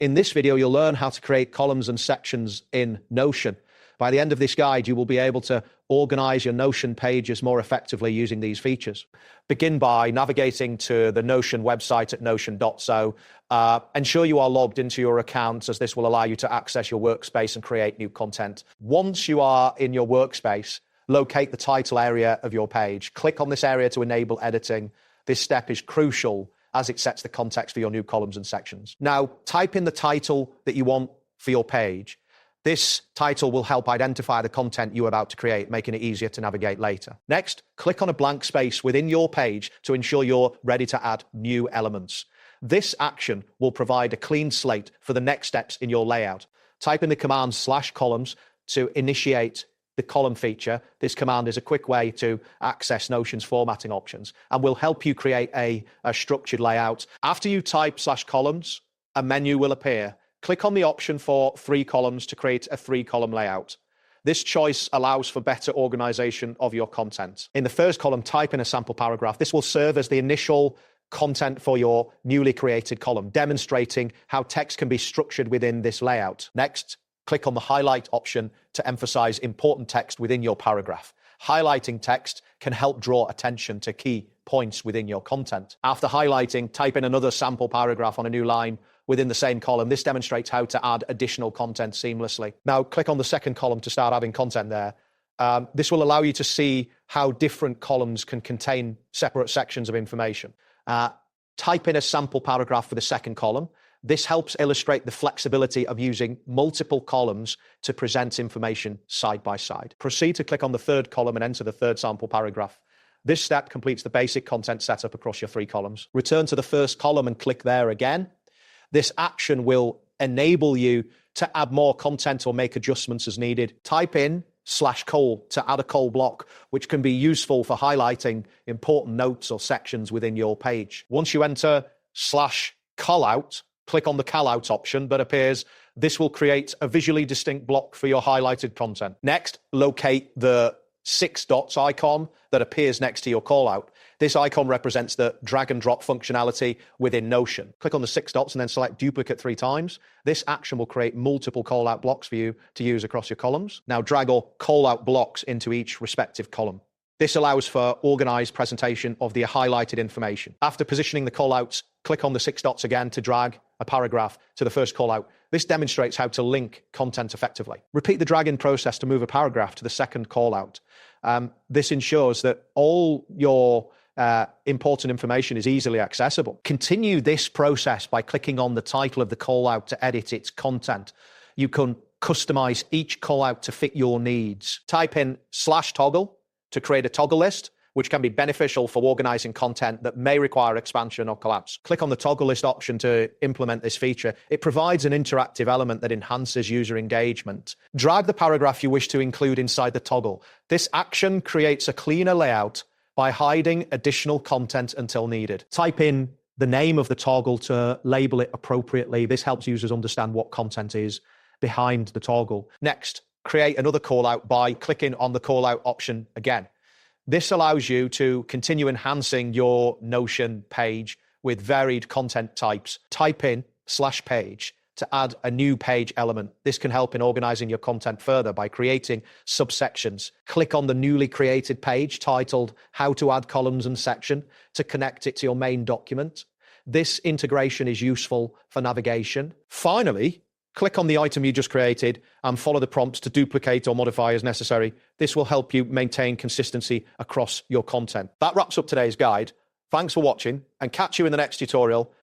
In this video, you'll learn how to create columns and sections in Notion. By the end of this guide, you will be able to organize your Notion pages more effectively using these features. Begin by navigating to the Notion website at notion.so. Ensure you are logged into your account, as this will allow you to access your workspace and create new content. Once you are in your workspace, locate the title area of your page. Click on this area to enable editing. This step is crucial as it sets the context for your new columns and sections. Now, type in the title that you want for your page. This title will help identify the content you're about to create, making it easier to navigate later. Next, click on a blank space within your page to ensure you're ready to add new elements. This action will provide a clean slate for the next steps in your layout. Type in the command /columns to initiate the column feature. This command is a quick way to access Notion's formatting options and will help you create a structured layout. After you type /columns, a menu will appear. Click on the option for 3 columns to create a 3-column layout. This choice allows for better organization of your content. In the first column, type in a sample paragraph. This will serve as the initial content for your newly created column, demonstrating how text can be structured within this layout. Next, click on the highlight option to emphasize important text within your paragraph. Highlighting text can help draw attention to key points within your content. After highlighting, type in another sample paragraph on a new line within the same column. This demonstrates how to add additional content seamlessly. Now, click on the second column to start adding content there. This will allow you to see how different columns can contain separate sections of information. Type in a sample paragraph for the second column. This helps illustrate the flexibility of using multiple columns to present information side by side. Proceed to click on the third column and enter the third sample paragraph. This step completes the basic content setup across your 3 columns. Return to the first column and click there again. This action will enable you to add more content or make adjustments as needed. Type in /col to add a col block, which can be useful for highlighting important notes or sections within your page. Once you enter /callout, click on the callout option that appears. This will create a visually distinct block for your highlighted content. Next, locate the 6 dots icon that appears next to your callout. This icon represents the drag and drop functionality within Notion. Click on the 6 dots and then select duplicate 3 times. This action will create multiple callout blocks for you to use across your columns. Now drag or callout blocks into each respective column. This allows for organized presentation of the highlighted information. After positioning the callouts, click on the 6 dots again to drag a paragraph to the first callout. This demonstrates how to link content effectively. Repeat the drag-in process to move a paragraph to the second callout. This ensures that all your important information is easily accessible. Continue this process by clicking on the title of the callout to edit its content. You can customize each callout to fit your needs. Type in /toggle to create a toggle list, which can be beneficial for organizing content that may require expansion or collapse. Click on the toggle list option to implement this feature. It provides an interactive element that enhances user engagement. Drag the paragraph you wish to include inside the toggle. This action creates a cleaner layout by hiding additional content until needed. Type in the name of the toggle to label it appropriately. This helps users understand what content is behind the toggle. Next, create another callout by clicking on the callout option again. This allows you to continue enhancing your Notion page with varied content types. Type in /page to add a new page element. This can help in organizing your content further by creating subsections. Click on the newly created page titled How to Add Columns and Section to connect it to your main document. This integration is useful for navigation. Finally, click on the item you just created and follow the prompts to duplicate or modify as necessary. This will help you maintain consistency across your content. That wraps up today's guide. Thanks for watching and catch you in the next tutorial.